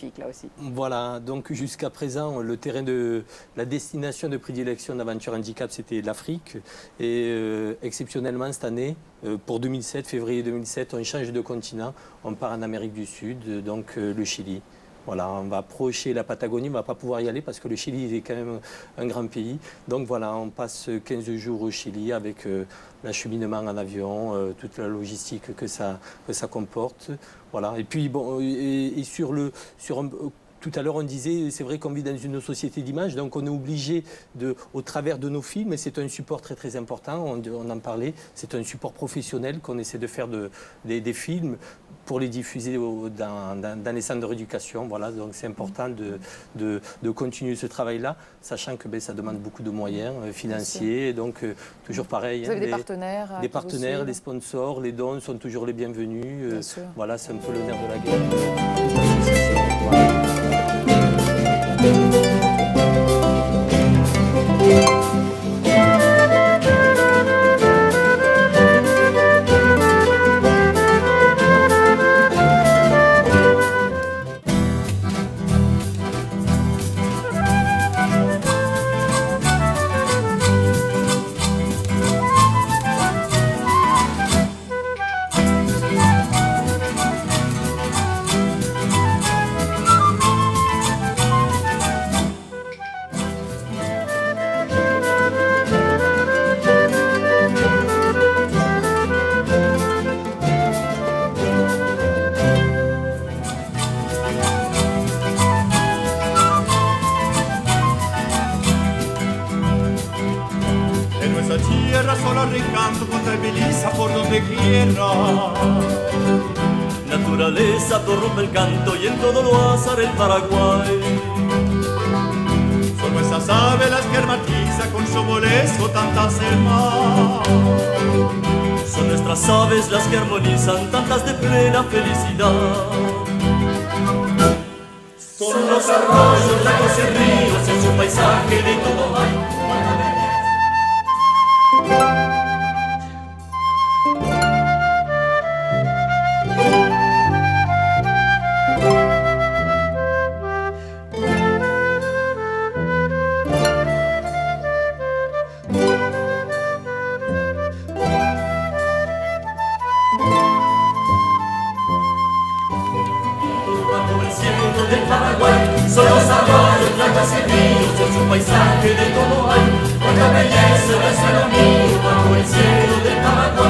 magnifique là aussi. Voilà, donc jusqu'à présent, le terrain de la destination de prédilection d'Aventure Handicap, c'était l'Afrique. Et exceptionnellement, cette année, pour 2007, février 2007, on change de continent. On part en Amérique du Sud, donc le Chili. Voilà, on va approcher la Patagonie, on ne va pas pouvoir y aller parce que le Chili est quand même un grand pays. Donc voilà, on passe 15 jours au Chili avec l'acheminement en avion, toute la logistique que ça comporte. Voilà. Et puis bon, tout à l'heure, on disait, c'est vrai qu'on vit dans une société d'image, donc on est obligé, au travers de nos films, et c'est un support très très important, on en parlait, c'est un support professionnel qu'on essaie de faire des films pour les diffuser dans les centres de rééducation. Voilà, donc c'est important de continuer ce travail-là, sachant que ça demande beaucoup de moyens financiers, donc toujours pareil. Vous avez des partenaires? Des partenaires, des sponsors, les dons sont toujours les bienvenus. Voilà, c'est un peu le nerf de la guerre. Voilà. Solo arrancando contra belleza por donde quiera. Naturaleza prorrumpe el canto y en todo lo hace el Paraguay. Son nuestras aves las que hermatiza con su bolezo tantas el mar. Son nuestras aves las que armonizan tantas de plena felicidad. Son los arroyos, lagos y ríos en su paisaje de todo hay. Son los arroyos, lagos y ríos, en su paisaje de todo hay. Cuánta belleza es el mío bajo el cielo del Paraguay.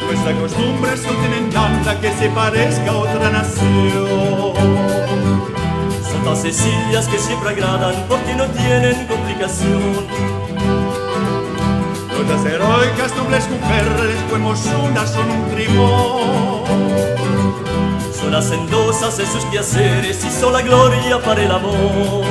Nuestra costumbre es continental, que se parezca a otra nación. Son tan sencillas que siempre agradan porque no tienen complicación. Nuestras heroicas nobles mujeres, como una son un trimón. Son hacendosas en sus quehaceres y son la gloria para el amor.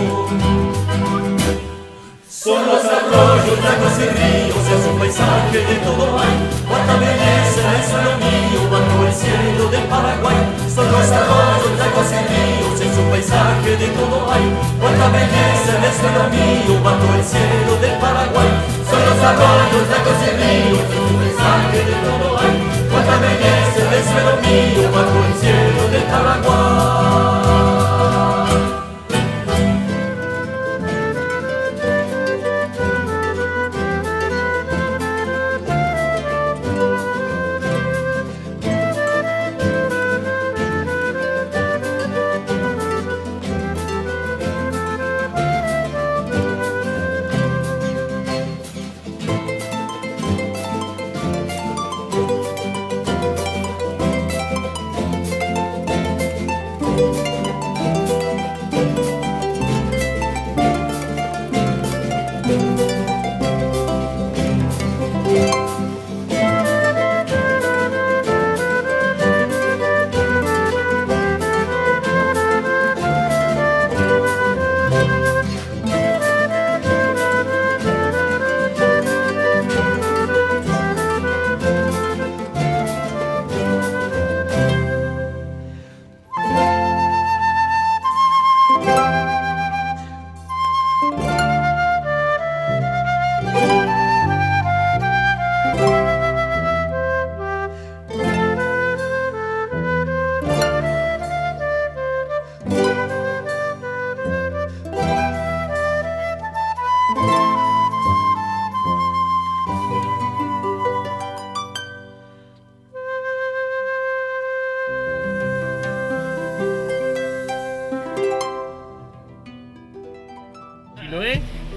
Son los arroyos, lagos y ríos, en su paisaje de todo hay. Cuánta belleza es lo mío bajo el cielo del Paraguay. Son los arroyos, lagos y ríos, en su paisaje de todo hay. Cuánta belleza es lo mío bajo el cielo del Paraguay. Son los arroyos, lagos y ríos, en su paisaje de todo hay. Cuánta belleza es lo mío bajo el cielo del Paraguay.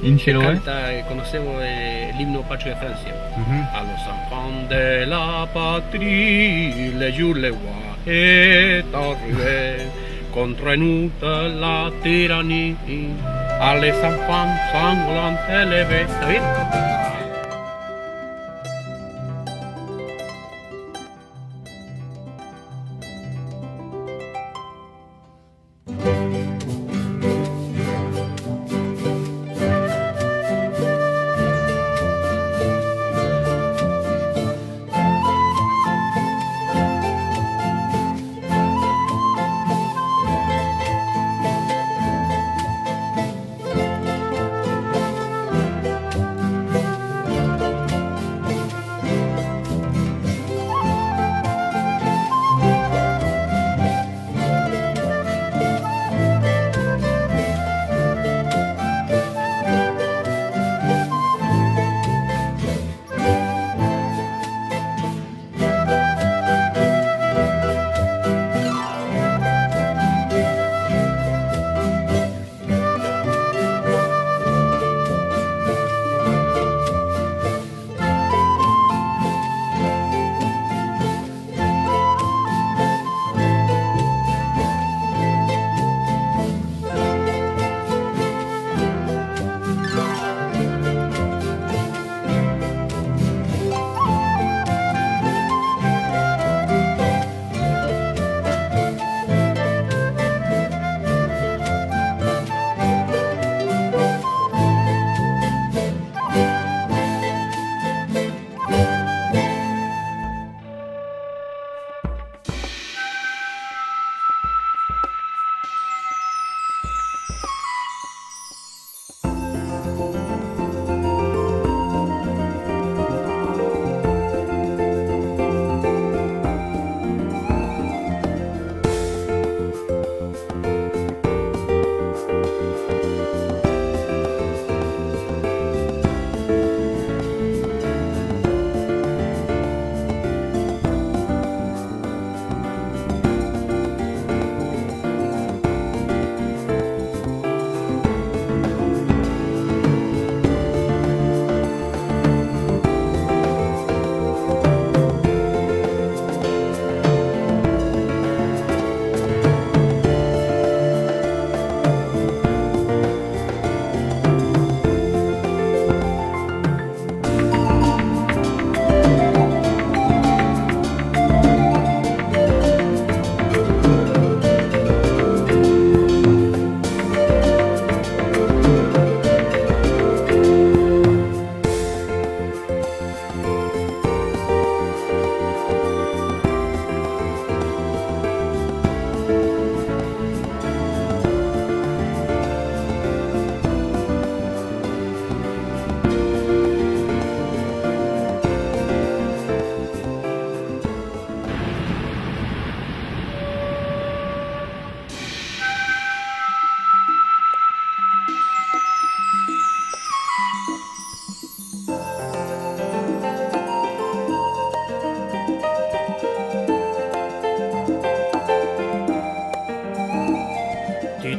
In Chiloé. Conocemos el himno patrio de Francia. A los enfants de la patrie, le jour le roi est arrivé, contre nous de la tyrannie, à les enfants sanglants élevés. ¿Está bien?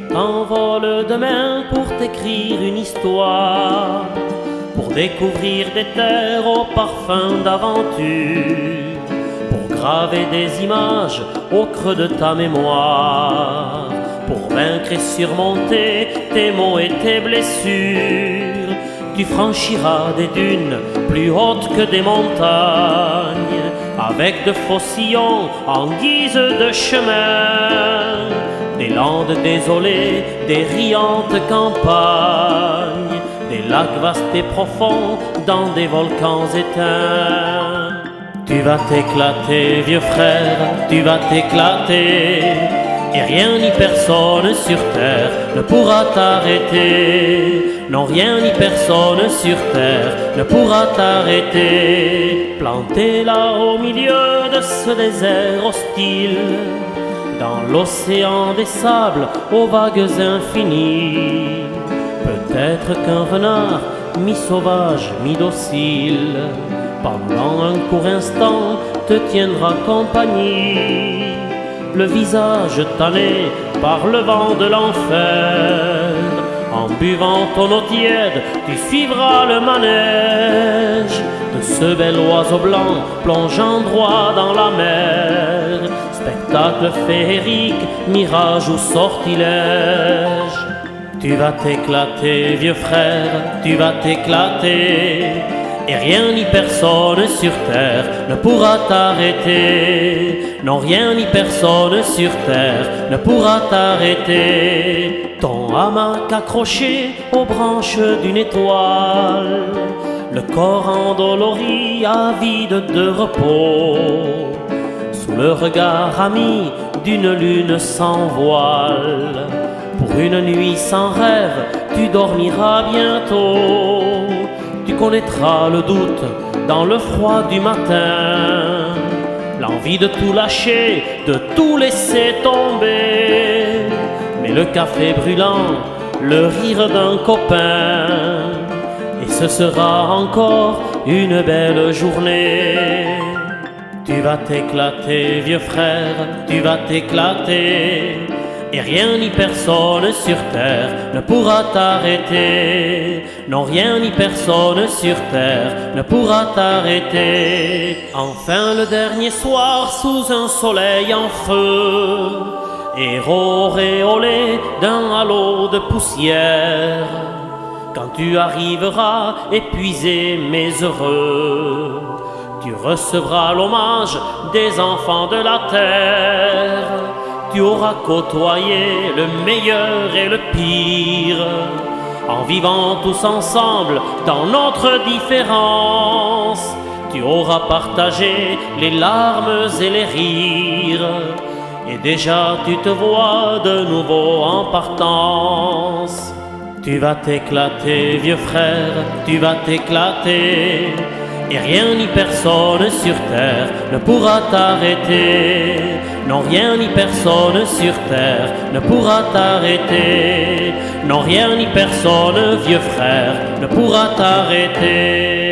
T'envoles demain pour t'écrire une histoire, pour découvrir des terres au parfum d'aventure, pour graver des images au creux de ta mémoire. vaincre et surmonter tes maux et tes blessures. Tu franchiras des dunes plus hautes que des montagnes, avec de faux sillons en guise de chemin, des landes désolées, des riantes campagnes, des lacs vastes et profonds dans des volcans éteints. Tu vas t'éclater, vieux frère, tu vas t'éclater, et rien ni personne sur terre ne pourra t'arrêter. Non, rien ni personne sur terre ne pourra t'arrêter. Planté là au milieu de ce désert hostile, dans l'océan des sables aux vagues infinies, peut-être qu'un renard mi-sauvage, mi-docile, pendant un court instant te tiendra compagnie. Le visage tanné par le vent de l'enfer, en buvant ton eau tiède, tu suivras le manège de ce bel oiseau blanc plongeant droit dans la mer. Spectacle féerique, mirage ou sortilège. Tu vas t'éclater, vieux frère, tu vas t'éclater, et rien ni personne sur terre ne pourra t'arrêter. Non, rien ni personne sur terre ne pourra t'arrêter. Ton hamac accroché aux branches d'une étoile, le corps endolori, avide de repos, sous le regard ami d'une lune sans voile. Pour une nuit sans rêve, tu dormiras bientôt. Tu connaîtras le doute dans le froid du matin, l'envie de tout lâcher, de tout laisser tomber. Mais le café brûlant, le rire d'un copain, et ce sera encore une belle journée. Tu vas t'éclater, vieux frère, tu vas t'éclater, et rien ni personne sur terre ne pourra t'arrêter. Non, rien ni personne sur terre ne pourra t'arrêter. Enfin le dernier soir, sous un soleil en feu, héros auréolé d'un halo de poussière, quand tu arriveras épuisé mais heureux, tu recevras l'hommage des enfants de la terre. Tu auras côtoyé le meilleur et le pire, en vivant tous ensemble dans notre différence. Tu auras partagé les larmes et les rires, et déjà tu te vois de nouveau en partance. Tu vas t'éclater, vieux frère, tu vas t'éclater, et rien ni personne sur terre ne pourra t'arrêter. Non, rien ni personne sur terre ne pourra t'arrêter. Non, rien ni personne, vieux frère, ne pourra t'arrêter.